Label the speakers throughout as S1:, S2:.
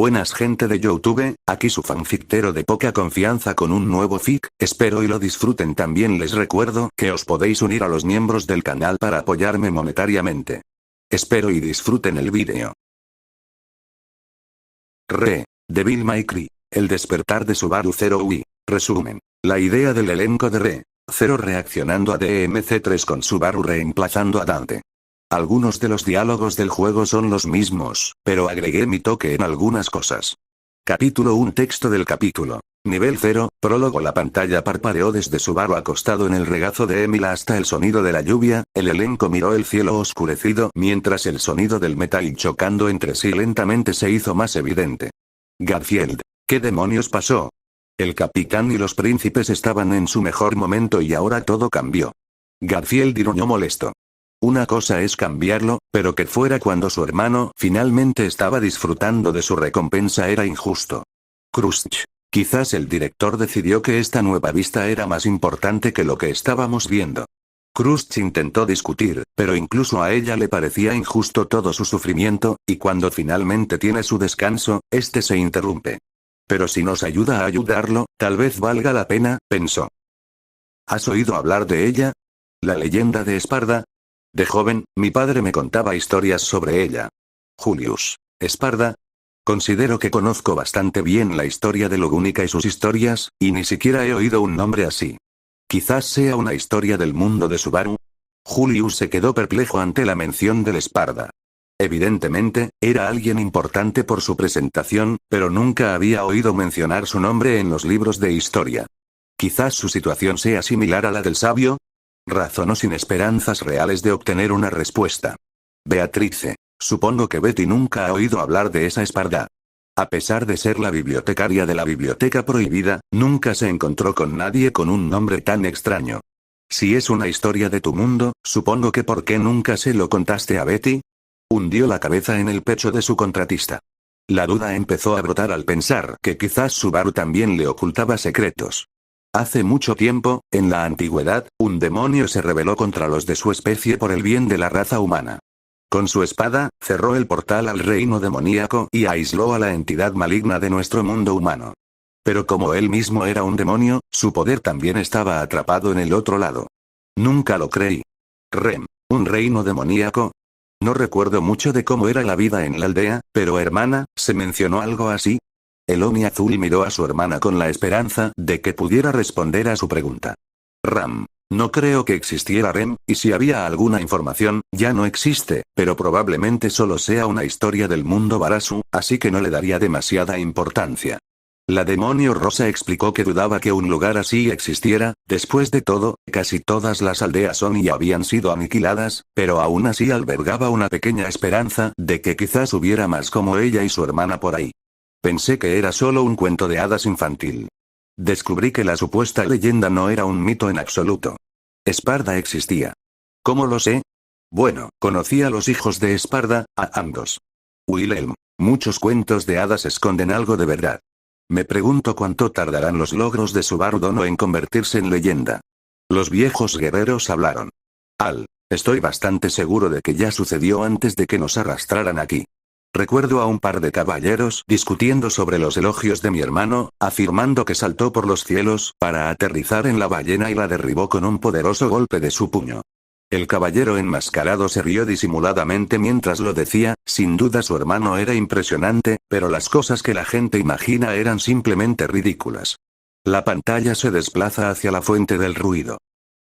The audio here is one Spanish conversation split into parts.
S1: Buenas gente de YouTube, aquí su fanfictero de poca confianza con un nuevo fic, espero y lo disfruten. También les recuerdo que os podéis unir a los miembros del canal para apoyarme monetariamente. Espero y disfruten el vídeo. Devil May Cry, el despertar de Subaru Zero Wii. Resumen. La idea del elenco de Zero reaccionando a DMC3 con Subaru reemplazando a Dante. Algunos de los diálogos del juego son los mismos, pero agregué mi toque en algunas cosas. Capítulo 1. Texto del capítulo. Nivel 0, prólogo. La pantalla parpadeó desde Subaru acostado en el regazo de Emila hasta el sonido de la lluvia. El elenco miró el cielo oscurecido mientras el sonido del metal chocando entre sí lentamente se hizo más evidente. Garfield, ¿qué demonios pasó? El capitán y los príncipes estaban en su mejor momento y ahora todo cambió. Garfield gruñó molesto. Una cosa es cambiarlo, pero que fuera cuando su hermano finalmente estaba disfrutando de su recompensa era injusto. Crunch. Quizás el director decidió que esta nueva vista era más importante que lo que estábamos viendo. Crunch intentó discutir, pero incluso a ella le parecía injusto todo su sufrimiento, y cuando finalmente tiene su descanso, este se interrumpe. Pero si nos ayuda a ayudarlo, tal vez valga la pena, pensó. ¿Has oído hablar de ella? La leyenda de Esparda. De joven, mi padre me contaba historias sobre ella. Julius Esparda. Considero que conozco bastante bien la historia de Logúnica y sus historias, y ni siquiera he oído un nombre así. Quizás sea una historia del mundo de Subaru. Julius se quedó perplejo ante la mención del Esparda. Evidentemente, era alguien importante por su presentación, pero nunca había oído mencionar su nombre en los libros de historia. Quizás su situación sea similar a la del sabio. Razonó sin esperanzas reales de obtener una respuesta. Beatrice, supongo que Betty nunca ha oído hablar de esa Esparda. A pesar de ser la bibliotecaria de la biblioteca prohibida, nunca se encontró con nadie con un nombre tan extraño. Si es una historia de tu mundo, supongo que ¿por qué nunca se lo contaste a Betty? Hundió la cabeza en el pecho de su contratista. La duda empezó a brotar al pensar que quizás Subaru también le ocultaba secretos. Hace mucho tiempo, en la antigüedad, un demonio se rebeló contra los de su especie por el bien de la raza humana. Con su espada, cerró el portal al reino demoníaco y aisló a la entidad maligna de nuestro mundo humano. Pero como él mismo era un demonio, su poder también estaba atrapado en el otro lado. Nunca lo creí. ¿Un reino demoníaco? No recuerdo mucho de cómo era la vida en la aldea, pero hermana, ¿se mencionó algo así? El Oni azul miró a su hermana con la esperanza de que pudiera responder a su pregunta. No creo que existiera y si había alguna información, ya no existe, pero probablemente solo sea una historia del mundo Barasu, así que no le daría demasiada importancia. La demonio rosa explicó que dudaba que un lugar así existiera. Después de todo, casi todas las aldeas Oni habían sido aniquiladas, pero aún así albergaba una pequeña esperanza de que quizás hubiera más como ella y su hermana por ahí. Pensé que era solo un cuento de hadas infantil. Descubrí que la supuesta leyenda no era un mito en absoluto. Esparda existía. ¿Cómo lo sé? Bueno, conocí a los hijos de Esparda, a ambos. Wilhelm, muchos cuentos de hadas esconden algo de verdad. Me pregunto cuánto tardarán los logros de Subaru Dono en convertirse en leyenda. Los viejos guerreros hablaron. Estoy bastante seguro de que ya sucedió antes de que nos arrastraran aquí. Recuerdo a un par de caballeros discutiendo sobre los elogios de mi hermano, afirmando que saltó por los cielos para aterrizar en la ballena y la derribó con un poderoso golpe de su puño. El caballero enmascarado se rió disimuladamente mientras lo decía. Sin duda su hermano era impresionante, pero las cosas que la gente imagina eran simplemente ridículas. La pantalla se desplaza hacia la fuente del ruido.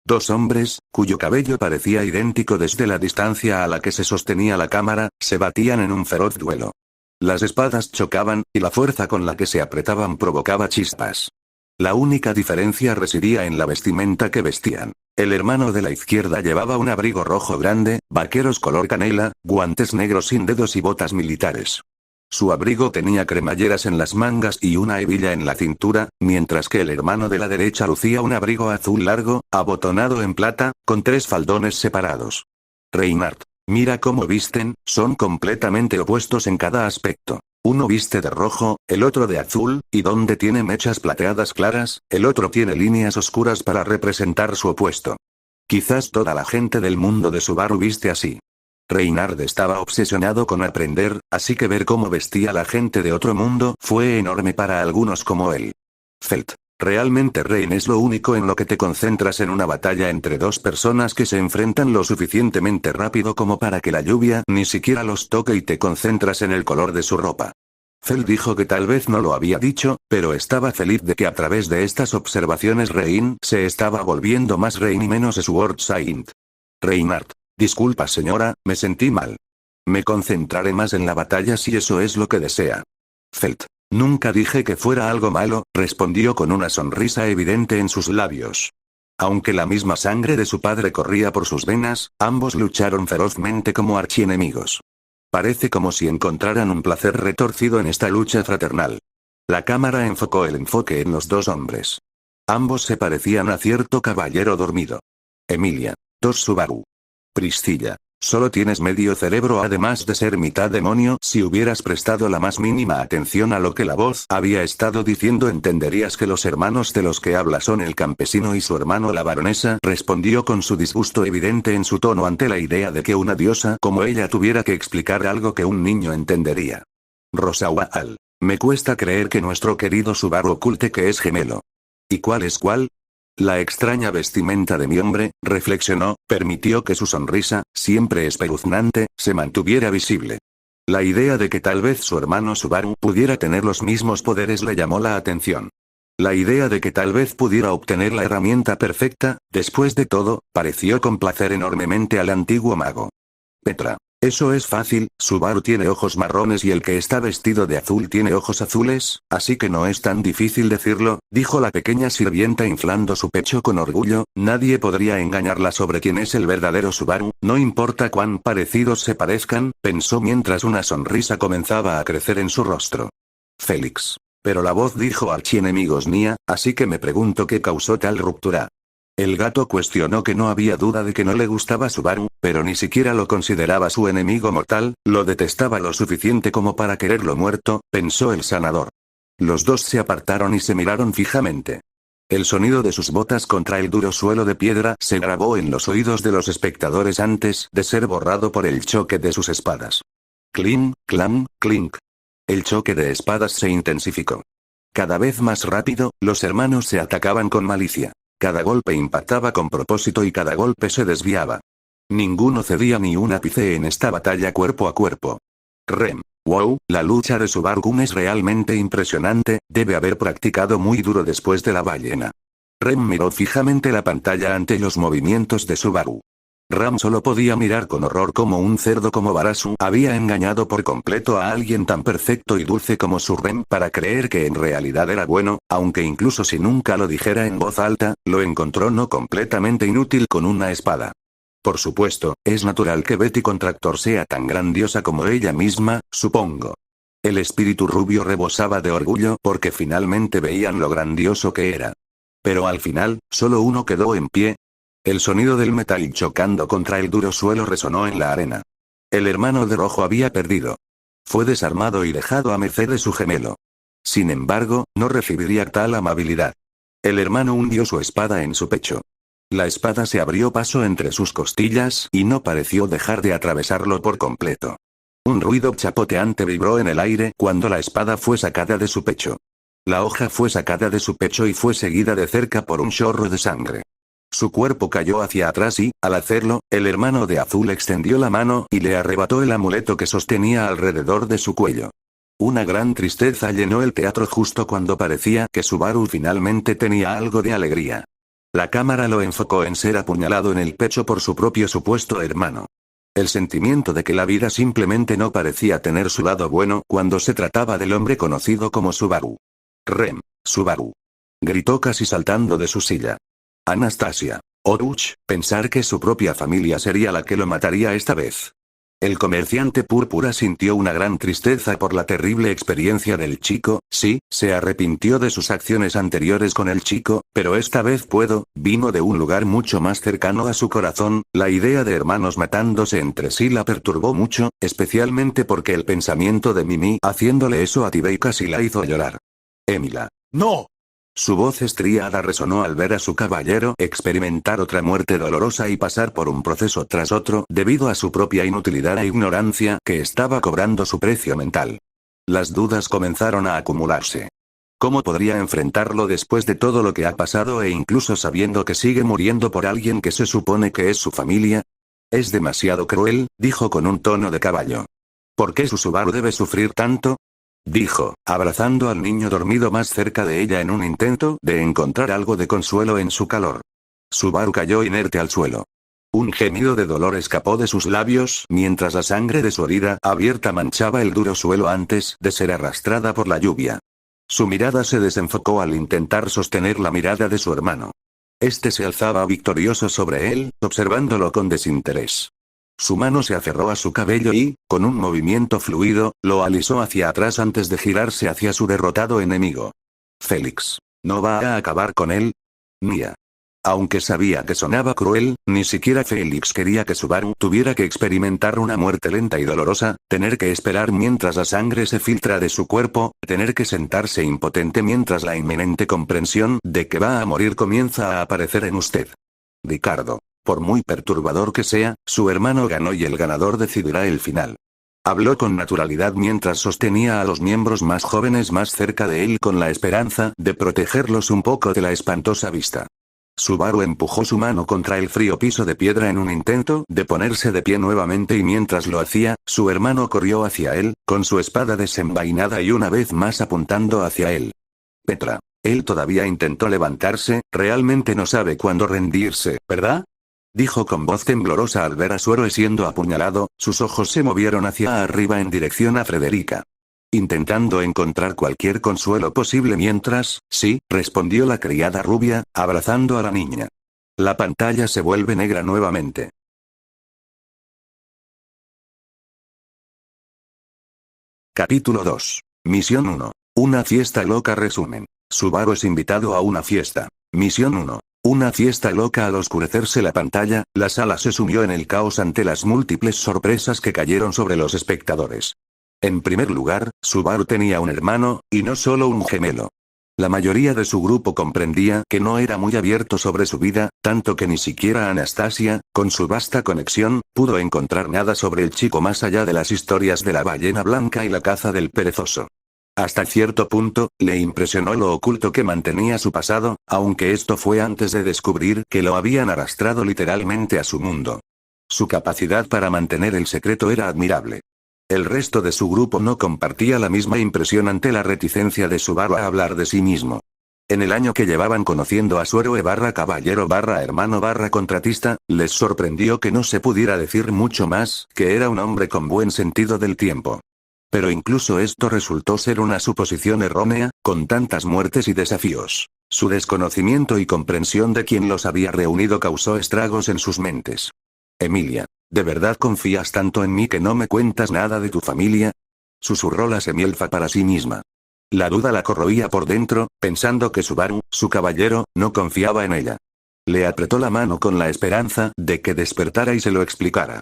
S1: Dos hombres, cuyo cabello parecía idéntico desde la distancia a la que se sostenía la cámara, se batían en un feroz duelo. Las espadas chocaban, y la fuerza con la que se apretaban provocaba chispas. La única diferencia residía en la vestimenta que vestían. El hermano de la izquierda llevaba un abrigo rojo grande, vaqueros color canela, guantes negros sin dedos y botas militares. Su abrigo tenía cremalleras en las mangas y una hebilla en la cintura, mientras que el hermano de la derecha lucía un abrigo azul largo, abotonado en plata, con 3 faldones separados. Reinhardt, mira cómo visten, son completamente opuestos en cada aspecto. Uno viste de rojo, el otro de azul, y donde tiene mechas plateadas claras, el otro tiene líneas oscuras para representar su opuesto. Quizás toda la gente del mundo de Subaru viste así. Reynard estaba obsesionado con aprender, así que ver cómo vestía la gente de otro mundo fue enorme para algunos como él. Felt. Realmente Rein es lo único en lo que te concentras en una batalla entre dos personas que se enfrentan lo suficientemente rápido como para que la lluvia ni siquiera los toque y te concentras en el color de su ropa. Felt dijo que tal vez no lo había dicho, pero estaba feliz de que a través de estas observaciones Rein se estaba volviendo más Rein y menos Sword Saint. Reynard. Disculpa señora, me sentí mal. Me concentraré más en la batalla si eso es lo que desea. Felt. Nunca dije que fuera algo malo, respondió con una sonrisa evidente en sus labios. Aunque la misma sangre de su padre corría por sus venas, ambos lucharon ferozmente como archienemigos. Parece como si encontraran un placer retorcido en esta lucha fraternal. La cámara enfocó el enfoque en los dos hombres. Ambos se parecían a cierto caballero dormido. Emilia. 2 Subaru. Priscilla. Solo tienes medio cerebro además de ser mitad demonio. Si hubieras prestado la más mínima atención a lo que la voz había estado diciendo entenderías que los hermanos de los que habla son el campesino y su hermano la baronesa, respondió con su disgusto evidente en su tono ante la idea de que una diosa como ella tuviera que explicar algo que un niño entendería. Rosawaal. Me cuesta creer que nuestro querido Subaru oculte que es gemelo. ¿Y cuál es cuál? La extraña vestimenta de mi hombre, reflexionó, permitió que su sonrisa, siempre espeluznante, se mantuviera visible. La idea de que tal vez su hermano Subaru pudiera tener los mismos poderes le llamó la atención. La idea de que tal vez pudiera obtener la herramienta perfecta, después de todo, pareció complacer enormemente al antiguo mago. Petra. Eso es fácil, Subaru tiene ojos marrones y el que está vestido de azul tiene ojos azules, así que no es tan difícil decirlo, dijo la pequeña sirvienta inflando su pecho con orgullo, nadie podría engañarla sobre quién es el verdadero Subaru, no importa cuán parecidos se parezcan, pensó mientras una sonrisa comenzaba a crecer en su rostro. Félix. Pero la voz dijo archienemigos Nia, así que me pregunto qué causó tal ruptura. El gato cuestionó que no había duda de que no le gustaba Subaru, pero ni siquiera lo consideraba su enemigo mortal, lo detestaba lo suficiente como para quererlo muerto, pensó el sanador. Los dos se apartaron y se miraron fijamente. El sonido de sus botas contra el duro suelo de piedra se grabó en los oídos de los espectadores antes de ser borrado por el choque de sus espadas. Clink, clang, clink. El choque de espadas se intensificó. Cada vez más rápido, los hermanos se atacaban con malicia. Cada golpe impactaba con propósito y cada golpe se desviaba. Ninguno cedía ni un ápice en esta batalla cuerpo a cuerpo. Rem. Wow, la lucha de Subaru es realmente impresionante, debe haber practicado muy duro después de la ballena. Rem miró fijamente la pantalla ante los movimientos de Subaru. Ram solo podía mirar con horror como un cerdo como Barasu había engañado por completo a alguien tan perfecto y dulce como su Rem para creer que en realidad era bueno, aunque incluso si nunca lo dijera en voz alta, lo encontró no completamente inútil con una espada. Por supuesto, es natural que Betty Contractor sea tan grandiosa como ella misma, supongo. El espíritu rubio rebosaba de orgullo porque finalmente veían lo grandioso que era. Pero al final, solo uno quedó en pie. El sonido del metal chocando contra el duro suelo resonó en la arena. El hermano de rojo había perdido. Fue desarmado y dejado a merced de su gemelo. Sin embargo, no recibiría tal amabilidad. El hermano hundió su espada en su pecho. La espada se abrió paso entre sus costillas y no pareció dejar de atravesarlo por completo. Un ruido chapoteante vibró en el aire cuando la espada fue sacada de su pecho. La hoja fue sacada de su pecho y fue seguida de cerca por un chorro de sangre. Su cuerpo cayó hacia atrás y, al hacerlo, el hermano de azul extendió la mano y le arrebató el amuleto que sostenía alrededor de su cuello. Una gran tristeza llenó el teatro justo cuando parecía que Subaru finalmente tenía algo de alegría. La cámara lo enfocó en ser apuñalado en el pecho por su propio supuesto hermano. El sentimiento de que la vida simplemente no parecía tener su lado bueno cuando se trataba del hombre conocido como Subaru. Rem, Subaru. Gritó casi saltando de su silla. Anastasia. Ouch, pensar que su propia familia sería la que lo mataría esta vez. El comerciante púrpura sintió una gran tristeza por la terrible experiencia del chico, sí, se arrepintió de sus acciones anteriores con el chico, pero esta vez vino de un lugar mucho más cercano a su corazón, la idea de hermanos matándose entre sí la perturbó mucho, especialmente porque el pensamiento de Mimi haciéndole eso a Tibey casi la hizo llorar. Emila.
S2: ¡No!
S1: Su voz estriada resonó al ver a su caballero experimentar otra muerte dolorosa y pasar por un proceso tras otro debido a su propia inutilidad e ignorancia que estaba cobrando su precio mental. Las dudas comenzaron a acumularse. ¿Cómo podría enfrentarlo después de todo lo que ha pasado e incluso sabiendo que sigue muriendo por alguien que se supone que es su familia? Es demasiado cruel, dijo con un tono de caballo. ¿Por qué su Subaru debe sufrir tanto? Dijo, abrazando al niño dormido más cerca de ella en un intento de encontrar algo de consuelo en su calor. Subaru cayó inerte al suelo. Un gemido de dolor escapó de sus labios mientras la sangre de su herida abierta manchaba el duro suelo antes de ser arrastrada por la lluvia. Su mirada se desenfocó al intentar sostener la mirada de su hermano. Este se alzaba victorioso sobre él, observándolo con desinterés. Su mano se aferró a su cabello y, con un movimiento fluido, lo alisó hacia atrás antes de girarse hacia su derrotado enemigo. Félix. ¿No va a acabar con él? Mía. Aunque sabía que sonaba cruel, ni siquiera Félix quería que Subaru tuviera que experimentar una muerte lenta y dolorosa, tener que esperar mientras la sangre se filtra de su cuerpo, tener que sentarse impotente mientras la inminente comprensión de que va a morir comienza a aparecer en usted. Ricardo. Por muy perturbador que sea, su hermano ganó y el ganador decidirá el final. Habló con naturalidad mientras sostenía a los miembros más jóvenes más cerca de él con la esperanza de protegerlos un poco de la espantosa vista. Subaru empujó su mano contra el frío piso de piedra en un intento de ponerse de pie nuevamente y mientras lo hacía, su hermano corrió hacia él, con su espada desenvainada y una vez más apuntando hacia él. Petra. Él todavía intentó levantarse, realmente no sabe cuándo rendirse, ¿verdad? Dijo con voz temblorosa al ver a su héroe siendo apuñalado, sus ojos se movieron hacia arriba en dirección a Frederica. Intentando encontrar cualquier consuelo posible mientras, sí, respondió la criada rubia, abrazando a la niña. La pantalla se vuelve negra nuevamente. Capítulo 2. Misión 1. Una fiesta loca resumen. Subaru es invitado a una fiesta. Misión 1. Una fiesta loca. Al oscurecerse la pantalla, la sala se sumió en el caos ante las múltiples sorpresas que cayeron sobre los espectadores. En primer lugar, Subaru tenía un hermano, y no solo un gemelo. La mayoría de su grupo comprendía que no era muy abierto sobre su vida, tanto que ni siquiera Anastasia, con su vasta conexión, pudo encontrar nada sobre el chico más allá de las historias de la ballena blanca y la caza del perezoso. Hasta cierto punto, le impresionó lo oculto que mantenía su pasado, aunque esto fue antes de descubrir que lo habían arrastrado literalmente a su mundo. Su capacidad para mantener el secreto era admirable. El resto de su grupo no compartía la misma impresión ante la reticencia de Subaru a hablar de sí mismo. En el año que llevaban conociendo a su héroe / caballero / hermano / contratista, les sorprendió que no se pudiera decir mucho más, que era un hombre con buen sentido del tiempo. Pero incluso esto resultó ser una suposición errónea, con tantas muertes y desafíos. Su desconocimiento y comprensión de quien los había reunido causó estragos en sus mentes. Emilia. ¿De verdad confías tanto en mí que no me cuentas nada de tu familia? Susurró la semielfa para sí misma. La duda la corroía por dentro, pensando que Subaru, su caballero, no confiaba en ella. Le apretó la mano con la esperanza de que despertara y se lo explicara.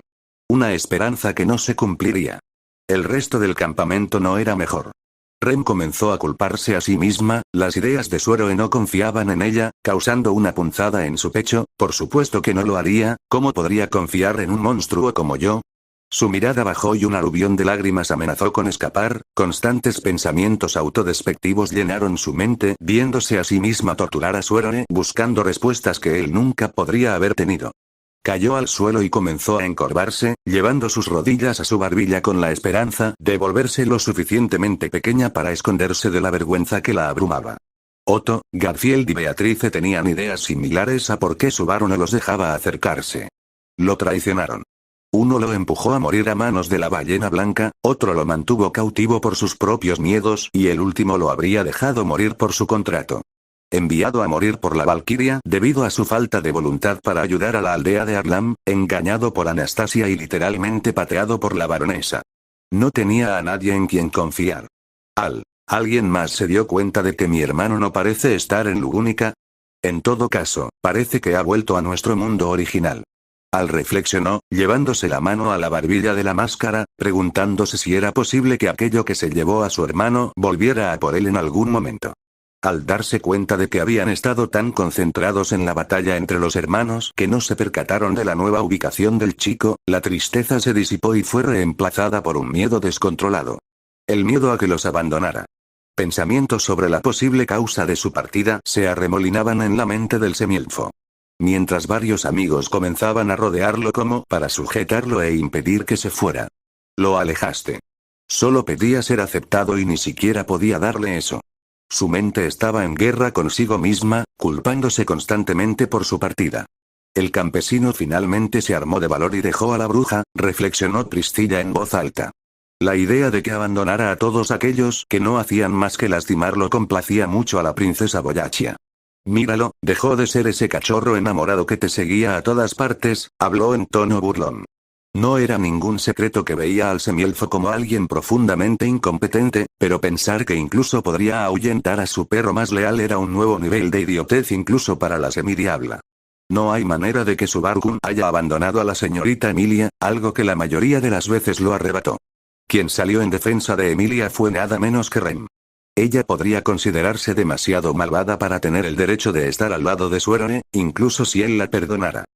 S1: Una esperanza que no se cumpliría. El resto del campamento no era mejor. Ren comenzó a culparse a sí misma, las ideas de su héroe no confiaban en ella, causando una punzada en su pecho. Por supuesto que no lo haría, ¿cómo podría confiar en un monstruo como yo? Su mirada bajó y un aluvión de lágrimas amenazó con escapar, constantes pensamientos autodespectivos llenaron su mente, viéndose a sí misma torturar a su héroe, buscando respuestas que él nunca podría haber tenido. Cayó al suelo y comenzó a encorvarse, llevando sus rodillas a su barbilla con la esperanza de volverse lo suficientemente pequeña para esconderse de la vergüenza que la abrumaba. Otto, Garfield y Beatrice tenían ideas similares a por qué Subaru no los dejaba acercarse. Lo traicionaron. Uno lo empujó a morir a manos de la ballena blanca, otro lo mantuvo cautivo por sus propios miedos y el último lo habría dejado morir por su contrato. Enviado a morir por la Valquiria debido a su falta de voluntad para ayudar a la aldea de Arlam, engañado por Anastasia y literalmente pateado por la baronesa. No tenía a nadie en quien confiar. ¿Alguien más se dio cuenta de que mi hermano no parece estar en Lugúnica? En todo caso, parece que ha vuelto a nuestro mundo original. Al reflexionó, llevándose la mano a la barbilla de la máscara, preguntándose si era posible que aquello que se llevó a su hermano volviera a por él en algún momento. al darse cuenta de que habían estado tan concentrados en la batalla entre los hermanos que no se percataron de la nueva ubicación del chico, la tristeza se disipó y fue reemplazada por un miedo descontrolado. El miedo a que los abandonara. Pensamientos sobre la posible causa de su partida se arremolinaban en la mente del semielfo. Mientras varios amigos comenzaban a rodearlo como para sujetarlo e impedir que se fuera. Lo alejaste. Solo pedía ser aceptado y ni siquiera podía darle eso. Su mente estaba en guerra consigo misma, culpándose constantemente por su partida. El campesino finalmente se armó de valor y dejó a la bruja, reflexionó Priscilla en voz alta. La idea de que abandonara a todos aquellos que no hacían más que lastimarlo complacía mucho a la princesa Boyachia. Míralo, dejó de ser ese cachorro enamorado que te seguía a todas partes, habló en tono burlón. No era ningún secreto que veía al semielfo como alguien profundamente incompetente, pero pensar que incluso podría ahuyentar a su perro más leal era un nuevo nivel de idiotez incluso para la semidiabla. No hay manera de que Subaru-kun haya abandonado a la señorita Emilia, algo que la mayoría de las veces lo arrebató. Quien salió en defensa de Emilia fue nada menos que Rem. Ella podría considerarse demasiado malvada para tener el derecho de estar al lado de su héroe, incluso si él la perdonara.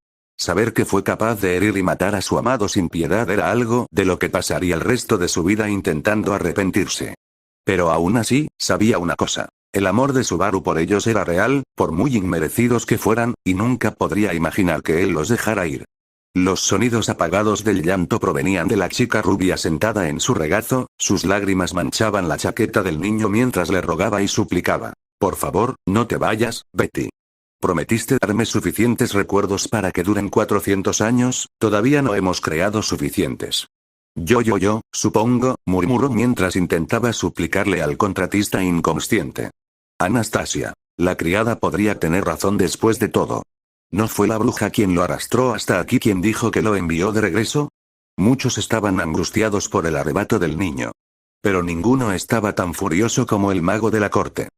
S1: Saber que fue capaz de herir y matar a su amado sin piedad era algo de lo que pasaría el resto de su vida intentando arrepentirse. Pero aún así, sabía una cosa. El amor de Subaru por ellos era real, por muy inmerecidos que fueran, y nunca podría imaginar que él los dejara ir. Los sonidos apagados del llanto provenían de la chica rubia sentada en su regazo, sus lágrimas manchaban la chaqueta del niño mientras le rogaba y suplicaba. Por favor, no te vayas, Betty. Prometiste darme suficientes recuerdos para que duren 400 años, todavía no hemos creado suficientes. Yo, supongo, murmuró mientras intentaba suplicarle al contratista inconsciente. Anastasia. La criada podría tener razón después de todo. ¿No fue la bruja quien lo arrastró hasta aquí quien dijo que lo envió de regreso? Muchos estaban angustiados por el arrebato del niño. Pero ninguno estaba tan furioso como el mago de la corte.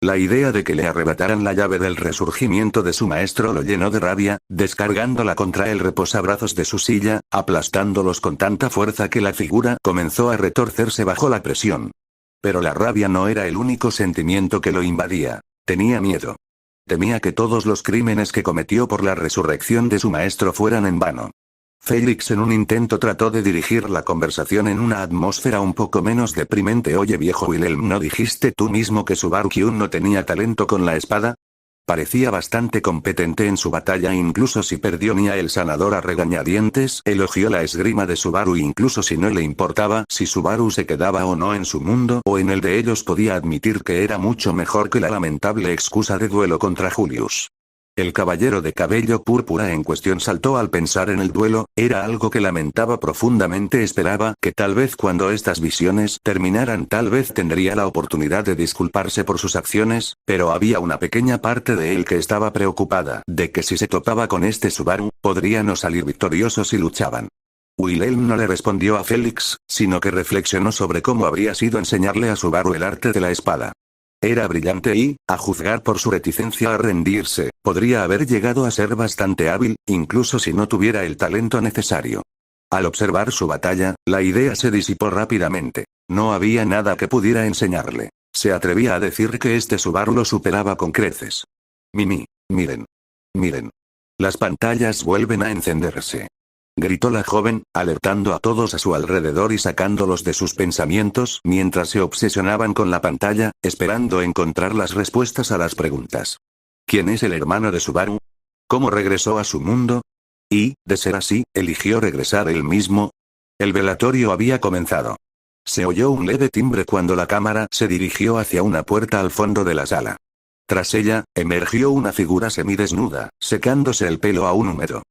S1: La idea de que le arrebataran la llave del resurgimiento de su maestro lo llenó de rabia, descargándola contra el reposabrazos de su silla, aplastándolos con tanta fuerza que la figura comenzó a retorcerse bajo la presión. Pero la rabia no era el único sentimiento que lo invadía. Tenía miedo. Temía que todos los crímenes que cometió por la resurrección de su maestro fueran en vano. Félix en un intento trató de dirigir la conversación en una atmósfera un poco menos deprimente. Oye viejo Wilhelm, ¿no dijiste tú mismo que Subaru-kun no tenía talento con la espada? Parecía bastante competente en su batalla incluso si perdió. Ni el sanador a regañadientes elogió la esgrima de Subaru incluso si no le importaba si Subaru se quedaba o no en su mundo o en el de ellos podía admitir que era mucho mejor que la lamentable excusa de duelo contra Julius. El caballero de cabello púrpura en cuestión saltó al pensar en el duelo, era algo que lamentaba profundamente. Esperaba que tal vez cuando estas visiones terminaran tal vez tendría la oportunidad de disculparse por sus acciones, pero había una pequeña parte de él que estaba preocupada de que si se topaba con este Subaru, podría no salir victorioso si luchaban. Wilhelm no le respondió a Félix, sino que reflexionó sobre cómo habría sido enseñarle a Subaru el arte de la espada. Era brillante y, a juzgar por su reticencia a rendirse, podría haber llegado a ser bastante hábil, incluso si no tuviera el talento necesario. Al observar su batalla, la idea se disipó rápidamente. No había nada que pudiera enseñarle. Se atrevía a decir que este Subaru lo superaba con creces. Miren. Miren. Las pantallas vuelven a encenderse. Gritó la joven, alertando a todos a su alrededor y sacándolos de sus pensamientos mientras se obsesionaban con la pantalla, esperando encontrar las respuestas a las preguntas. ¿Quién es el hermano de Subaru? ¿Cómo regresó a su mundo? Y, de ser así, ¿eligió regresar él mismo? El velatorio había comenzado. Se oyó un leve timbre cuando la cámara se dirigió hacia una puerta al fondo de la sala. Tras ella, emergió una figura semidesnuda, secándose el pelo aún húmedo.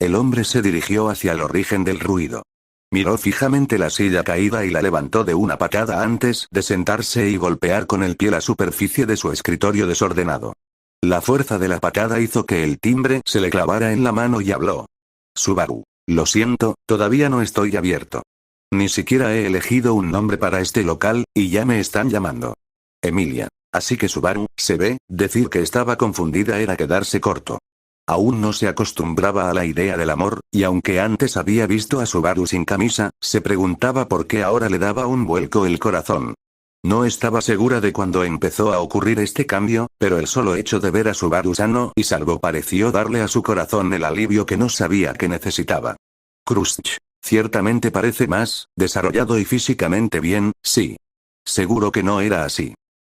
S1: El hombre se dirigió hacia el origen del ruido. Miró fijamente la silla caída y la levantó de una patada antes de sentarse y golpear con el pie la superficie de su escritorio desordenado. La fuerza de la patada hizo que el timbre se le clavara en la mano y habló. Subaru. Lo siento, todavía no estoy abierto. Ni siquiera he elegido un nombre para este local, y ya me están llamando Emilia. Así que Subaru, se ve, decir que estaba confundida era quedarse corto. Aún no se acostumbraba a la idea del amor, y aunque antes había visto a Subaru sin camisa, se preguntaba por qué ahora le daba un vuelco el corazón. No estaba segura de cuándo empezó a ocurrir este cambio, pero el solo hecho de ver a Subaru sano y salvo pareció darle a su corazón el alivio que no sabía que necesitaba. Crush. Ciertamente parece más desarrollado y físicamente bien, sí. Seguro que no era así.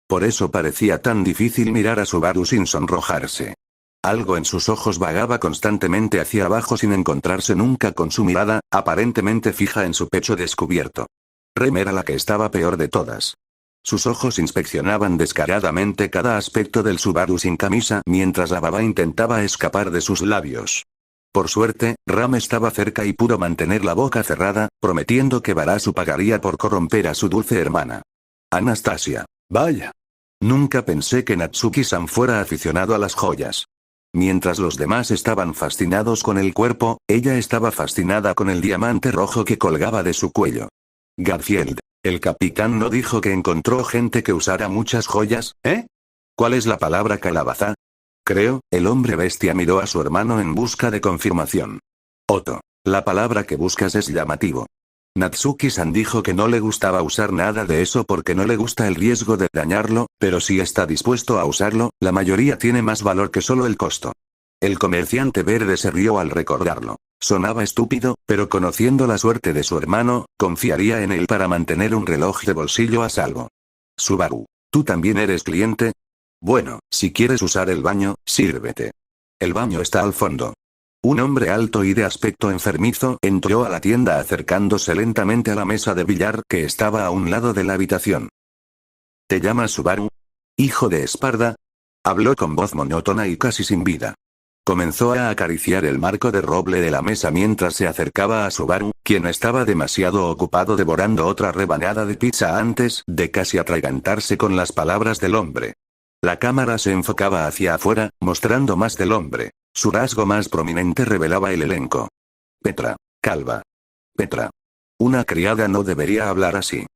S1: Por eso parecía tan difícil mirar a Subaru sin sonrojarse. Algo en sus ojos vagaba constantemente hacia abajo sin encontrarse nunca con su mirada, aparentemente fija en su pecho descubierto. Rem era la que estaba peor de todas. Sus ojos inspeccionaban descaradamente cada aspecto del Subaru sin camisa mientras la baba intentaba escapar de sus labios. Por suerte, Ram estaba cerca y pudo mantener la boca cerrada, prometiendo que Barasu pagaría por corromper a su dulce hermana. Anastasia. Vaya. Nunca pensé que Natsuki-san fuera aficionado a las joyas. Mientras los demás estaban fascinados con el cuerpo, ella estaba fascinada con el diamante rojo que colgaba de su cuello. Garfield. El capitán no dijo que encontró gente que usara muchas joyas, ¿eh? ¿Cuál es la palabra calabaza? Creo, el hombre bestia miró a su hermano en busca de confirmación. Otto. La palabra que buscas es llamativo. Natsuki-san dijo que no le gustaba usar nada de eso porque no le gusta el riesgo de dañarlo, pero si está dispuesto a usarlo, la mayoría tiene más valor que solo el costo. El comerciante verde se rió al recordarlo. Sonaba estúpido, pero conociendo la suerte de su hermano, confiaría en él para mantener un reloj de bolsillo a salvo. Subaru. ¿Tú también eres cliente? Bueno, si quieres usar el baño, sírvete. El baño está al fondo. Un hombre alto y de aspecto enfermizo entró a la tienda acercándose lentamente a la mesa de billar que estaba a un lado de la habitación. ¿Te llamas Subaru? ¿Hijo de Esparda? Habló con voz monótona y casi sin vida. Comenzó a acariciar el marco de roble de la mesa mientras se acercaba a Subaru, quien estaba demasiado ocupado devorando otra rebanada de pizza antes de casi atragantarse con las palabras del hombre. La cámara se enfocaba hacia afuera, mostrando más del hombre. Su rasgo más prominente revelaba el elenco. Petra. Calva. Petra. Una criada no debería hablar así.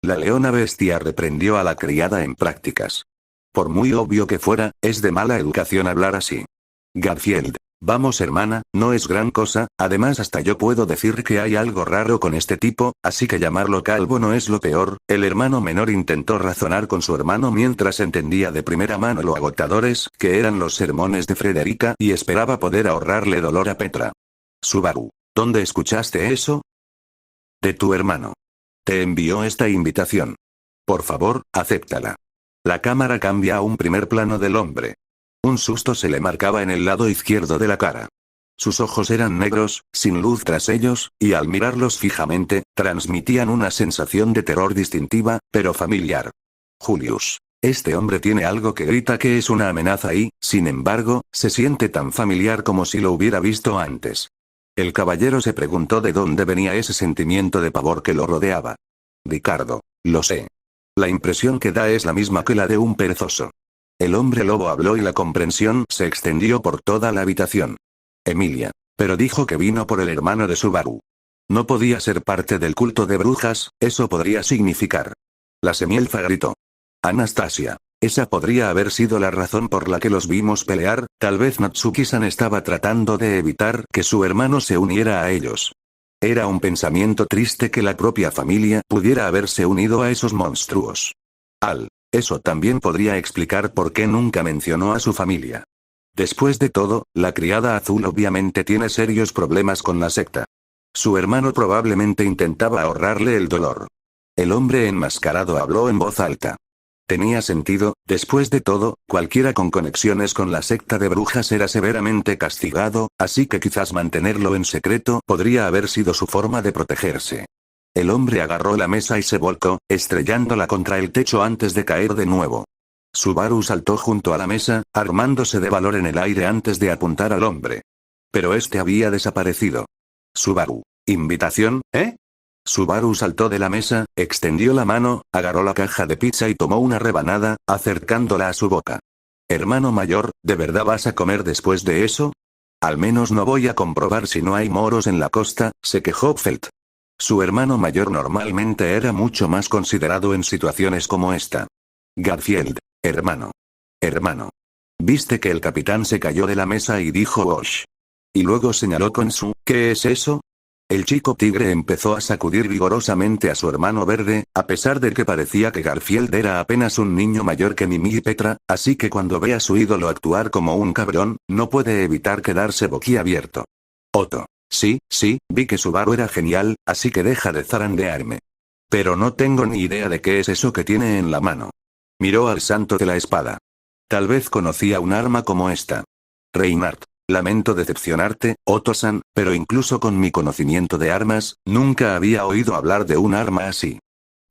S1: La leona bestia reprendió a la criada en prácticas. Por muy obvio que fuera, es de mala educación hablar así. Garfield. Vamos hermana, no es gran cosa, además hasta yo puedo decir que hay algo raro con este tipo, así que llamarlo calvo no es lo peor. El hermano menor intentó razonar con su hermano mientras entendía de primera mano lo agotadores que eran los sermones de Frederica y esperaba poder ahorrarle dolor a Petra. Subaru. ¿Dónde escuchaste eso? De tu hermano. Te envió esta invitación. Por favor, acéptala. La cámara cambia a un primer plano del hombre. Un susto se le marcaba en el lado izquierdo de la cara. Sus ojos eran negros, sin luz tras ellos, y al mirarlos fijamente, transmitían una sensación de terror distintiva, pero familiar. Julius. Este hombre tiene algo que grita que es una amenaza y, sin embargo, se siente tan familiar como si lo hubiera visto antes. El caballero se preguntó de dónde venía ese sentimiento de pavor que lo rodeaba. Ricardo. Lo sé. La impresión que da es la misma que la de un perezoso. El hombre lobo habló y la comprensión se extendió por toda la habitación. Emilia. Pero dijo que vino por el hermano de Subaru. No podía ser parte del culto de brujas, eso podría significar. La semielfa gritó. Anastasia. Esa podría haber sido la razón por la que los vimos pelear, tal vez Natsuki-san estaba tratando de evitar que su hermano se uniera a ellos. Era un pensamiento triste que la propia familia pudiera haberse unido a esos monstruos. Eso también podría explicar por qué nunca mencionó a su familia. Después de todo, la criada azul obviamente tiene serios problemas con la secta. Su hermano probablemente intentaba ahorrarle el dolor. El hombre enmascarado habló en voz alta. Tenía sentido, después de todo, cualquiera con conexiones con la secta de brujas era severamente castigado, así que quizás mantenerlo en secreto podría haber sido su forma de protegerse. El hombre agarró la mesa y se volcó, estrellándola contra el techo antes de caer de nuevo. Subaru saltó junto a la mesa, armándose de valor en el aire antes de apuntar al hombre. Pero este había desaparecido. Subaru. ¿Invitación, eh? Subaru saltó de la mesa, extendió la mano, agarró la caja de pizza y tomó una rebanada, acercándola a su boca. Hermano mayor, ¿de verdad vas a comer después de eso? Al menos no voy a comprobar si no hay moros en la costa, se quejó Felt. Su hermano mayor normalmente era mucho más considerado en situaciones como esta. Garfield. Hermano. Hermano. ¿Viste que el capitán se cayó de la mesa y dijo Osh? Y luego señaló con su, ¿qué es eso? El chico tigre empezó a sacudir vigorosamente a su hermano verde, a pesar de que parecía que Garfield era apenas un niño mayor que Mimi y Petra, así que cuando ve a su ídolo actuar como un cabrón, no puede evitar quedarse boquiabierto. Otto. Sí, vi que Subaru era genial, así que deja de zarandearme. Pero no tengo ni idea de qué es eso que tiene en la mano. Miró al santo de la espada. Tal vez conocía un arma como esta. Reinhardt. Lamento decepcionarte, Otto-san, pero incluso con mi conocimiento de armas, nunca había oído hablar de un arma así.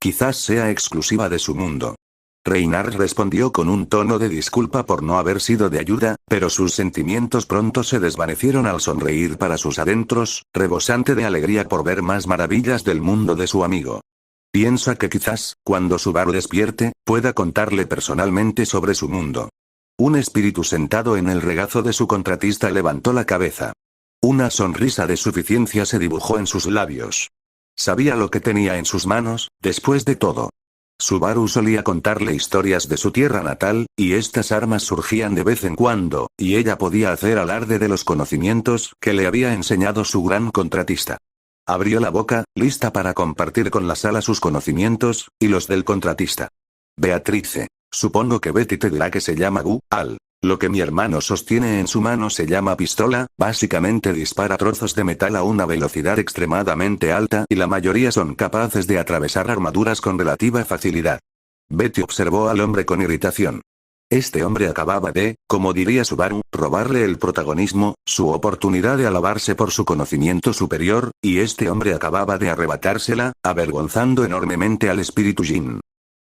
S1: Quizás sea exclusiva de su mundo. Reinhardt respondió con un tono de disculpa por no haber sido de ayuda, pero sus sentimientos pronto se desvanecieron al sonreír para sus adentros, rebosante de alegría por ver más maravillas del mundo de su amigo. Piensa que quizás, cuando Subaru despierte, pueda contarle personalmente sobre su mundo. Un espíritu sentado en el regazo de su contratista levantó la cabeza. Una sonrisa de suficiencia se dibujó en sus labios. Sabía lo que tenía en sus manos, después de todo. Subaru solía contarle historias de su tierra natal, y estas armas surgían de vez en cuando, y ella podía hacer alarde de los conocimientos que le había enseñado su gran contratista. Abrió la boca, lista para compartir con la sala sus conocimientos, y los del contratista. Beatrice. Supongo que Betty te dirá que se llama Gu-al. Lo que mi hermano sostiene en su mano se llama pistola, básicamente dispara trozos de metal a una velocidad extremadamente alta y la mayoría son capaces de atravesar armaduras con relativa facilidad. Betty observó al hombre con irritación. Este hombre acababa de, como diría Subaru, robarle el protagonismo, su oportunidad de alabarse por su conocimiento superior, y este hombre acababa de arrebatársela, avergonzando enormemente al espíritu Jin.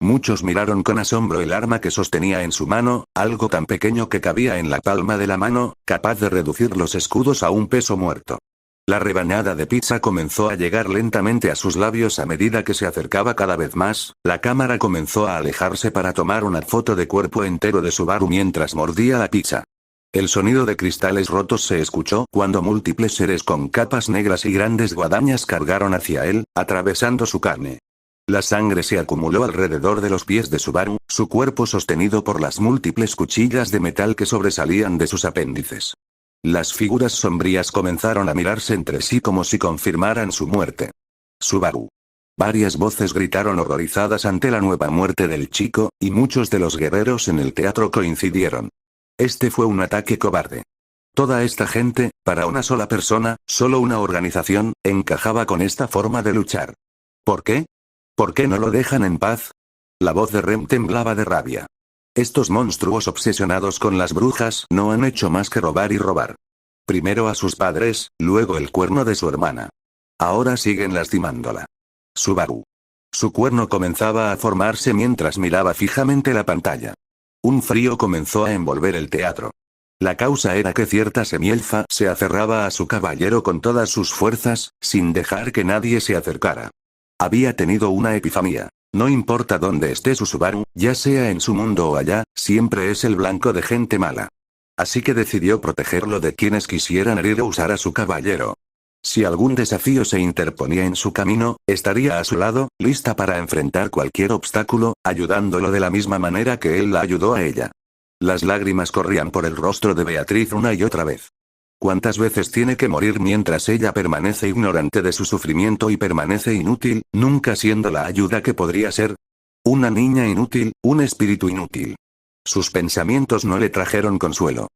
S1: Muchos miraron con asombro el arma que sostenía en su mano, algo tan pequeño que cabía en la palma de la mano, capaz de reducir los escudos a un peso muerto. La rebanada de pizza comenzó a llegar lentamente a sus labios a medida que se acercaba cada vez más, la cámara comenzó a alejarse para tomar una foto de cuerpo entero de Subaru mientras mordía la pizza. El sonido de cristales rotos se escuchó cuando múltiples seres con capas negras y grandes guadañas cargaron hacia él, atravesando su carne. La sangre se acumuló alrededor de los pies de Subaru, su cuerpo sostenido por las múltiples cuchillas de metal que sobresalían de sus apéndices. Las figuras sombrías comenzaron a mirarse entre sí como si confirmaran su muerte. Subaru. Varias voces gritaron horrorizadas ante la nueva muerte del chico, y muchos de los guerreros en el teatro coincidieron. Este fue un ataque cobarde. Toda esta gente, para una sola persona, solo una organización, encajaba con esta forma de luchar. ¿Por qué? ¿Por qué no lo dejan en paz? La voz de Rem temblaba de rabia. Estos monstruos obsesionados con las brujas no han hecho más que robar y robar. Primero a sus padres, luego el cuerno de su hermana. Ahora siguen lastimándola. Subaru. Su cuerno comenzaba a formarse mientras miraba fijamente la pantalla. Un frío comenzó a envolver el teatro. La causa era que cierta semielfa se aferraba a su caballero con todas sus fuerzas, sin dejar que nadie se acercara. Había tenido una epifanía. No importa dónde esté su Subaru, ya sea en su mundo o allá, siempre es el blanco de gente mala. Así que decidió protegerlo de quienes quisieran herir o usar a su caballero. Si algún desafío se interponía en su camino, estaría a su lado, lista para enfrentar cualquier obstáculo, ayudándolo de la misma manera que él la ayudó a ella. Las lágrimas corrían por el rostro de Beatriz una y otra vez. ¿Cuántas veces tiene que morir mientras ella permanece ignorante de su sufrimiento y permanece inútil, nunca siendo la ayuda que podría ser? Una niña inútil, un espíritu inútil. Sus pensamientos no le trajeron consuelo.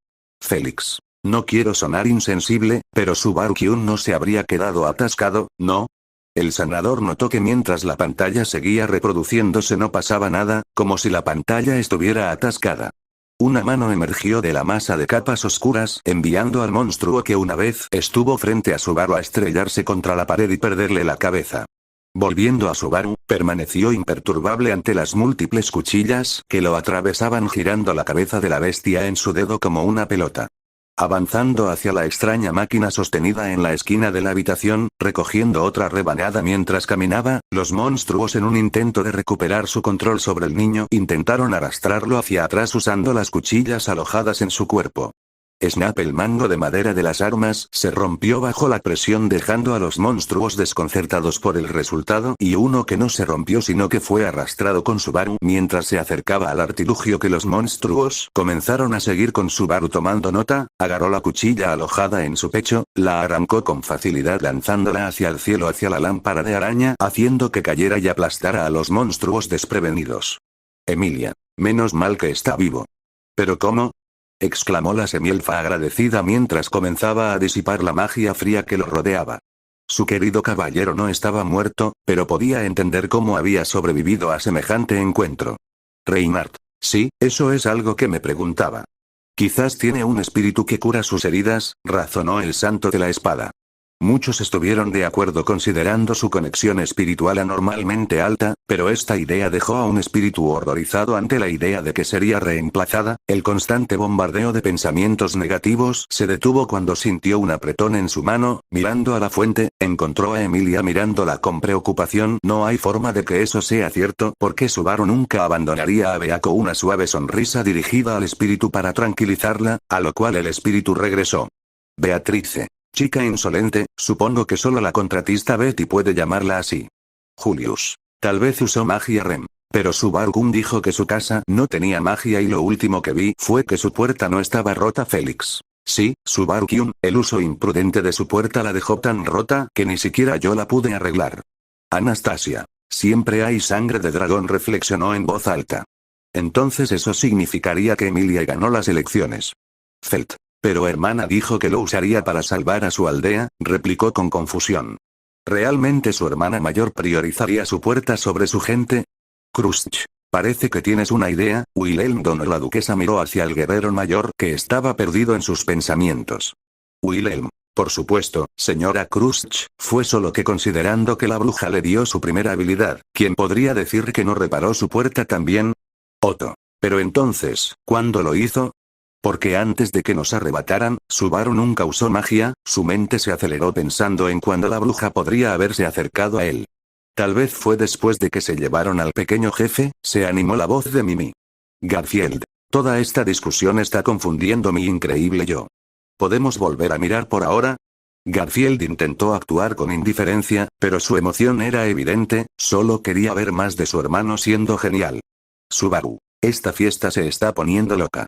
S1: Félix. No quiero sonar insensible, pero Subaru-kyun no se habría quedado atascado, ¿no? El sanador notó que mientras la pantalla seguía reproduciéndose no pasaba nada, como si la pantalla estuviera atascada. Una mano emergió de la masa de capas oscuras, enviando al monstruo que una vez estuvo frente a Subaru a estrellarse contra la pared y perderle la cabeza. Volviendo a Subaru, permaneció imperturbable ante las múltiples cuchillas que lo atravesaban girando la cabeza de la bestia en su dedo como una pelota. Avanzando hacia la extraña máquina sostenida en la esquina de la habitación, recogiendo otra rebanada mientras caminaba, los monstruos en un intento de recuperar su control sobre el niño intentaron arrastrarlo hacia atrás usando las cuchillas alojadas en su cuerpo. Snap, el mango de madera de las armas se rompió bajo la presión, dejando a los monstruos desconcertados por el resultado, y uno que no se rompió sino que fue arrastrado con Subaru mientras se acercaba al artilugio que los monstruos comenzaron a seguir con Subaru tomando nota, agarró la cuchilla alojada en su pecho, la arrancó con facilidad lanzándola hacia el cielo hacia la lámpara de araña, haciendo que cayera y aplastara a los monstruos desprevenidos. Emilia. Menos mal que está vivo. ¿Pero cómo? Exclamó la semielfa agradecida mientras comenzaba a disipar la magia fría que lo rodeaba. Su querido caballero no estaba muerto, pero podía entender cómo había sobrevivido a semejante encuentro. Reinhardt. Sí, eso es algo que me preguntaba. Quizás tiene un espíritu que cura sus heridas, razonó el santo de la espada. Muchos estuvieron de acuerdo considerando su conexión espiritual anormalmente alta, pero esta idea dejó a un espíritu horrorizado ante la idea de que sería reemplazada. El constante bombardeo de pensamientos negativos se detuvo cuando sintió un apretón en su mano. Mirando a la fuente, encontró a Emilia mirándola con preocupación. No hay forma de que eso sea cierto, porque Subaru nunca abandonaría a Beako. Una suave sonrisa dirigida al espíritu para tranquilizarla, a lo cual el espíritu regresó. Beatrice. Chica insolente, supongo que solo la contratista Betty puede llamarla así. Julius. Tal vez usó magia Rem. Pero Subaru-kun dijo que su casa no tenía magia y lo último que vi fue que su puerta no estaba rota. Félix. Sí, Subaru-kun, el uso imprudente de su puerta la dejó tan rota que ni siquiera yo la pude arreglar. Anastasia. Siempre hay sangre de dragón, reflexionó en voz alta. Entonces eso significaría que Emilia ganó las elecciones. Felt. Pero hermana dijo que lo usaría para salvar a su aldea, replicó con confusión. ¿Realmente su hermana mayor priorizaría su puerta sobre su gente? Crush. Parece que tienes una idea, Wilhelm. La duquesa miró hacia el guerrero mayor que estaba perdido en sus pensamientos. Wilhelm. Por supuesto, señora Crush, fue solo que considerando que la bruja le dio su primera habilidad, ¿quién podría decir que no reparó su puerta también? Otto. Pero entonces, ¿cuándo lo hizo? Porque antes de que nos arrebataran, Subaru nunca usó magia. Su mente se aceleró pensando en cuándo la bruja podría haberse acercado a él. Tal vez fue después de que se llevaron al pequeño jefe, se animó la voz de Mimi. Garfield. Toda esta discusión está confundiendo mi increíble yo. ¿Podemos volver a mirar por ahora? Garfield intentó actuar con indiferencia, pero su emoción era evidente, solo quería ver más de su hermano siendo genial. Subaru. Esta fiesta se está poniendo loca.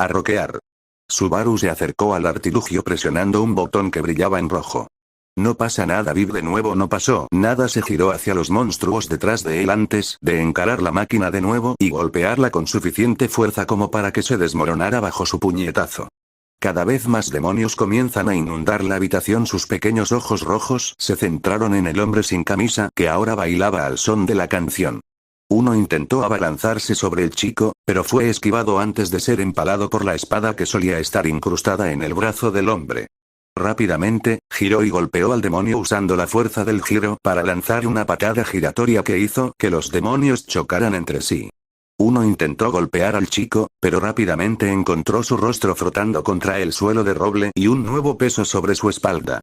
S1: A roquear. Subaru se acercó al artilugio presionando un botón que brillaba en rojo. No pasa nada. Viv. De nuevo no pasó nada. Se giró hacia los monstruos detrás de él antes de encarar la máquina de nuevo y golpearla con suficiente fuerza como para que se desmoronara bajo su puñetazo. Cada vez más demonios comienzan a inundar la habitación. Sus pequeños ojos rojos se centraron en el hombre sin camisa que ahora bailaba al son de la canción. Uno intentó abalanzarse sobre el chico, pero fue esquivado antes de ser empalado por la espada que solía estar incrustada en el brazo del hombre. Rápidamente, giró y golpeó al demonio usando la fuerza del giro para lanzar una patada giratoria que hizo que los demonios chocaran entre sí. Uno intentó golpear al chico, pero rápidamente encontró su rostro frotando contra el suelo de roble y un nuevo peso sobre su espalda.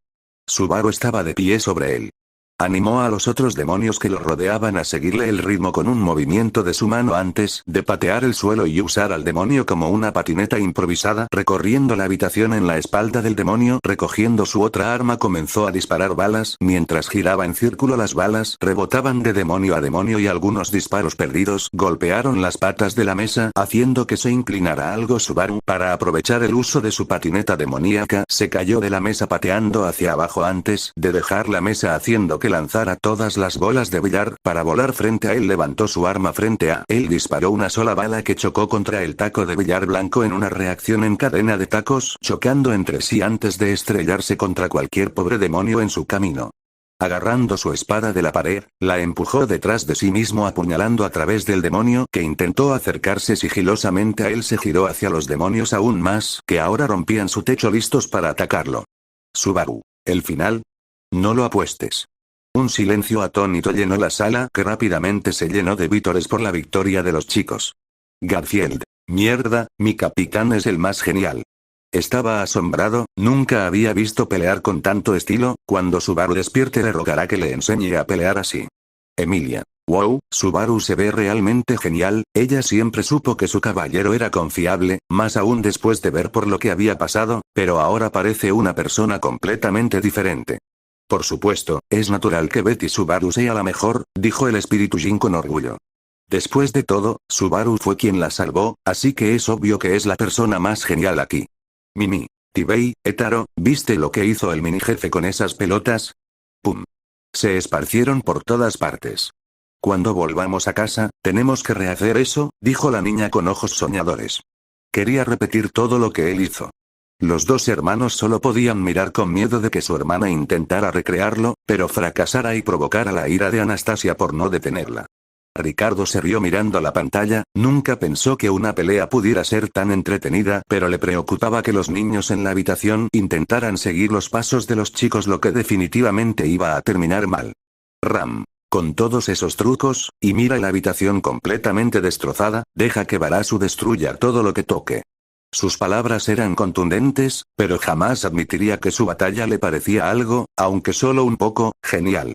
S1: Subaru estaba de pie sobre él. Animó a los otros demonios que lo rodeaban a seguirle el ritmo con un movimiento de su mano antes de patear el suelo y usar al demonio como una patineta improvisada. Recorriendo la habitación en la espalda del demonio, recogiendo su otra arma, comenzó a disparar balas. Mientras giraba en círculo, las balas rebotaban de demonio a demonio y algunos disparos perdidos golpearon las patas de la mesa, haciendo que se inclinara algo. Subaru, para aprovechar el uso de su patineta demoníaca, se cayó de la mesa pateando hacia abajo antes de dejar la mesa, haciendo que lanzara todas las bolas de billar para volar frente a él. Levantó su arma frente a él, disparó una sola bala que chocó contra el taco de billar blanco en una reacción en cadena de tacos chocando entre sí antes de estrellarse contra cualquier pobre demonio en su camino. Agarrando su espada de la pared, la empujó detrás de sí mismo apuñalando a través del demonio que intentó acercarse sigilosamente a él. Se giró hacia los demonios aún más, que ahora rompían su techo listos para atacarlo. Subaru. ¿El final? No lo apuestes. Un silencio atónito llenó la sala, que rápidamente se llenó de vítores por la victoria de los chicos. Garfield. Mierda, mi capitán es el más genial. Estaba asombrado, nunca había visto pelear con tanto estilo. Cuando Subaru despierte le rogará que le enseñe a pelear así. Emilia. Wow, Subaru se ve realmente genial, ella siempre supo que su caballero era confiable, más aún después de ver por lo que había pasado, pero ahora parece una persona completamente diferente. Por supuesto, es natural que Betty Subaru sea la mejor, dijo el espíritu Jin con orgullo. Después de todo, Subaru fue quien la salvó, así que es obvio que es la persona más genial aquí. Mimi, Tibei, Etaro, ¿viste lo que hizo el mini jefe con esas pelotas? ¡Pum! Se esparcieron por todas partes. Cuando volvamos a casa, tenemos que rehacer eso, dijo la niña con ojos soñadores. Quería repetir todo lo que él hizo. Los dos hermanos solo podían mirar con miedo de que su hermana intentara recrearlo, pero fracasara y provocara la ira de Anastasia por no detenerla. Ricardo se rió mirando la pantalla, nunca pensó que una pelea pudiera ser tan entretenida, pero le preocupaba que los niños en la habitación intentaran seguir los pasos de los chicos, lo que definitivamente iba a terminar mal. Ram. Con todos esos trucos, y mira la habitación completamente destrozada, deja que Barasu destruya todo lo que toque. Sus palabras eran contundentes, pero jamás admitiría que su batalla le parecía algo, aunque solo un poco, genial.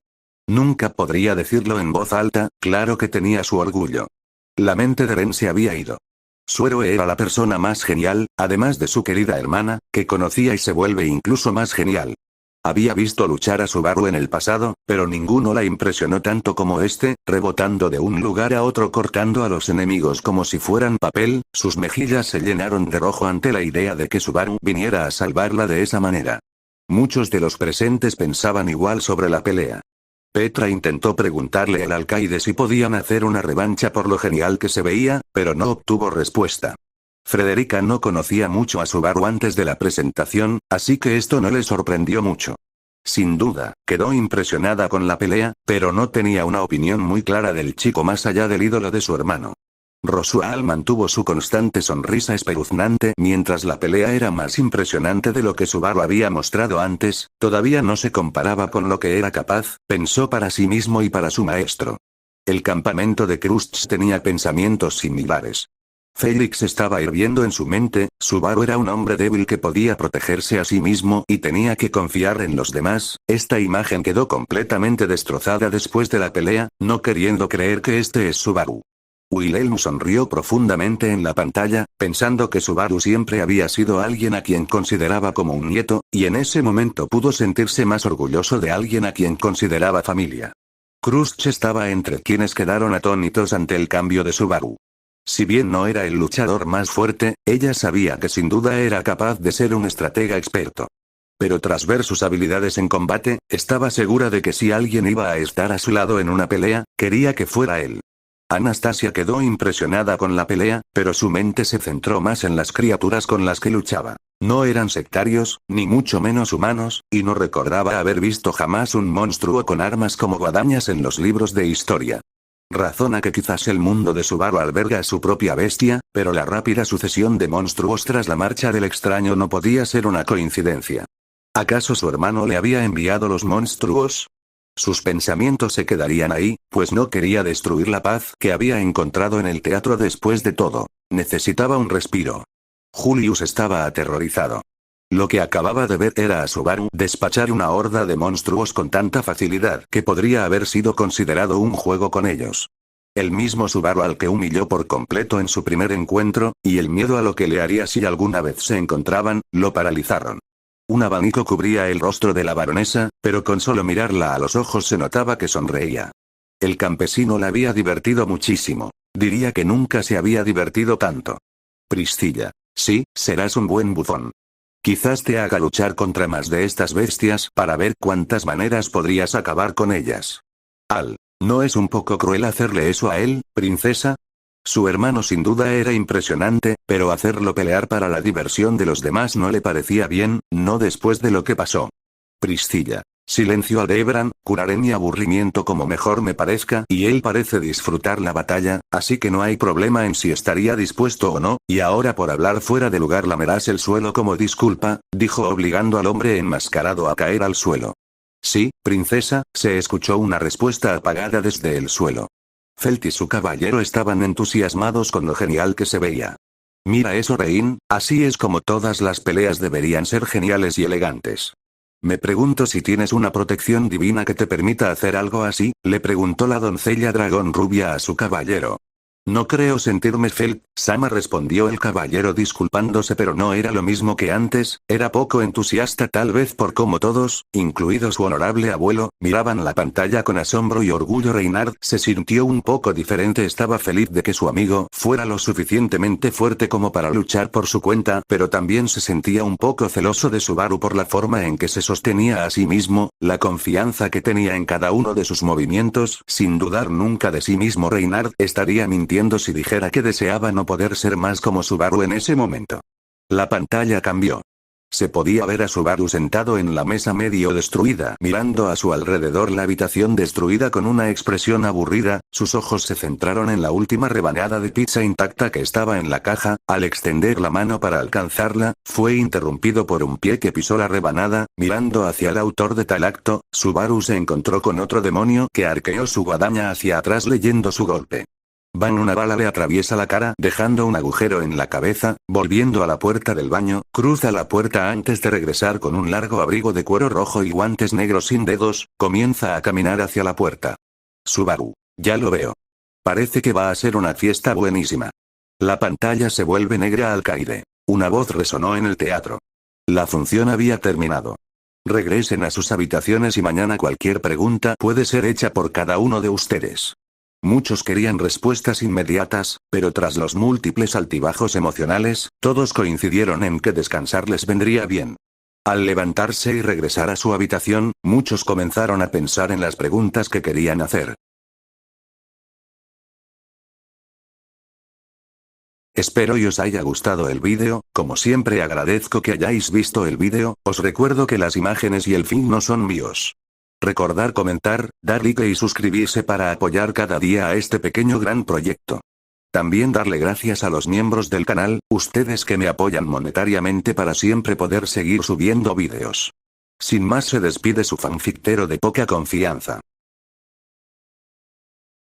S1: Nunca podría decirlo en voz alta, claro que tenía su orgullo. La mente de Ren se había ido. Su héroe era la persona más genial, además de su querida hermana, que conocía y se vuelve incluso más genial. Había visto luchar a Subaru en el pasado, pero ninguno la impresionó tanto como este, rebotando de un lugar a otro cortando a los enemigos como si fueran papel, sus mejillas se llenaron de rojo ante la idea de que Subaru viniera a salvarla de esa manera. Muchos de los presentes pensaban igual sobre la pelea. Petra intentó preguntarle al alcaide si podían hacer una revancha por lo genial que se veía, pero no obtuvo respuesta. Frederica no conocía mucho a Subaru antes de la presentación, así que esto no le sorprendió mucho. Sin duda, quedó impresionada con la pelea, pero no tenía una opinión muy clara del chico más allá del ídolo de su hermano. Rosual mantuvo su constante sonrisa espeluznante mientras la pelea era más impresionante de lo que Subaru había mostrado antes, todavía no se comparaba con lo que era capaz, pensó para sí mismo y para su maestro. El campamento de Krusty tenía pensamientos similares. Félix estaba hirviendo en su mente, Subaru era un hombre débil que podía protegerse a sí mismo y tenía que confiar en los demás. Esta imagen quedó completamente destrozada después de la pelea, no queriendo creer que este es Subaru. Wilhelm sonrió profundamente en la pantalla, pensando que Subaru siempre había sido alguien a quien consideraba como un nieto, y en ese momento pudo sentirse más orgulloso de alguien a quien consideraba familia. Krusty estaba entre quienes quedaron atónitos ante el cambio de Subaru. Si bien no era el luchador más fuerte, ella sabía que sin duda era capaz de ser un estratega experto. Pero tras ver sus habilidades en combate, estaba segura de que si alguien iba a estar a su lado en una pelea, quería que fuera él. Anastasia quedó impresionada con la pelea, pero su mente se centró más en las criaturas con las que luchaba. No eran sectarios, ni mucho menos humanos, y no recordaba haber visto jamás un monstruo con armas como guadañas en los libros de historia. Razona que quizás el mundo de Subaru alberga su propia bestia, pero la rápida sucesión de monstruos tras la marcha del extraño no podía ser una coincidencia. ¿Acaso su hermano le había enviado los monstruos? Sus pensamientos se quedarían ahí, pues no quería destruir la paz que había encontrado en el teatro después de todo. Necesitaba un respiro. Julius estaba aterrorizado. Lo que acababa de ver era a Subaru despachar una horda de monstruos con tanta facilidad que podría haber sido considerado un juego con ellos. El mismo Subaru al que humilló por completo en su primer encuentro, y el miedo a lo que le haría si alguna vez se encontraban, lo paralizaron. Un abanico cubría el rostro de la baronesa, pero con solo mirarla a los ojos se notaba que sonreía. El campesino la había divertido muchísimo. Diría que nunca se había divertido tanto. Priscilla. Sí, serás un buen bufón. Quizás te haga luchar contra más de estas bestias para ver cuántas maneras podrías acabar con ellas. ¿No es un poco cruel hacerle eso a él, princesa? Su hermano sin duda era impresionante, pero hacerlo pelear para la diversión de los demás no le parecía bien, no después de lo que pasó. Priscilla. Silencio Aldebaran, curaré mi aburrimiento como mejor me parezca y él parece disfrutar la batalla, así que no hay problema en si estaría dispuesto o no, y ahora por hablar fuera de lugar lamerás el suelo como disculpa, dijo obligando al hombre enmascarado a caer al suelo. Sí, princesa, se escuchó una respuesta apagada desde el suelo. Felt y su caballero estaban entusiasmados con lo genial que se veía. Mira eso, Rein, así es como todas las peleas deberían ser geniales y elegantes. Me pregunto si tienes una protección divina que te permita hacer algo así, le preguntó la doncella dragón rubia a su caballero. No creo sentirme Sama, respondió el caballero disculpándose, pero no era lo mismo que antes, era poco entusiasta tal vez por cómo todos, incluido su honorable abuelo, miraban la pantalla con asombro y orgullo. Reynard se sintió un poco diferente, estaba feliz de que su amigo fuera lo suficientemente fuerte como para luchar por su cuenta, pero también se sentía un poco celoso de Subaru por la forma en que se sostenía a sí mismo, la confianza que tenía en cada uno de sus movimientos, sin dudar nunca de sí mismo. Reynard estaría mintiendo si dijera que deseaba no poder ser más como Subaru en ese momento. La pantalla cambió. Se podía ver a Subaru sentado en la mesa medio destruida, mirando a su alrededor la habitación destruida con una expresión aburrida. Sus ojos se centraron en la última rebanada de pizza intacta que estaba en la caja. Al extender la mano para alcanzarla, fue interrumpido por un pie que pisó la rebanada. Mirando hacia el autor de tal acto, Subaru se encontró con otro demonio que arqueó su guadaña hacia atrás leyendo su golpe. Una bala le atraviesa la cara, dejando un agujero en la cabeza. Volviendo a la puerta del baño, cruza la puerta antes de regresar con un largo abrigo de cuero rojo y guantes negros sin dedos. Comienza a caminar hacia la puerta. Subaru. Ya lo veo. Parece que va a ser una fiesta buenísima. La pantalla se vuelve negra al caer. Una voz resonó en el teatro. La función había terminado. Regresen a sus habitaciones y mañana cualquier pregunta puede ser hecha por cada uno de ustedes. Muchos querían respuestas inmediatas, pero tras los múltiples altibajos emocionales, todos coincidieron en que descansar les vendría bien. Al levantarse y regresar a su habitación, muchos comenzaron a pensar en las preguntas que querían hacer. Espero y os haya gustado el vídeo. Como siempre agradezco que hayáis visto el vídeo. Os recuerdo que las imágenes y el fin no son míos. Recordar comentar, dar like y suscribirse para apoyar cada día a este pequeño gran proyecto. También darle gracias a los miembros del canal, ustedes que me apoyan monetariamente para siempre poder seguir subiendo vídeos. Sin más se despide su fanfictero de poca confianza.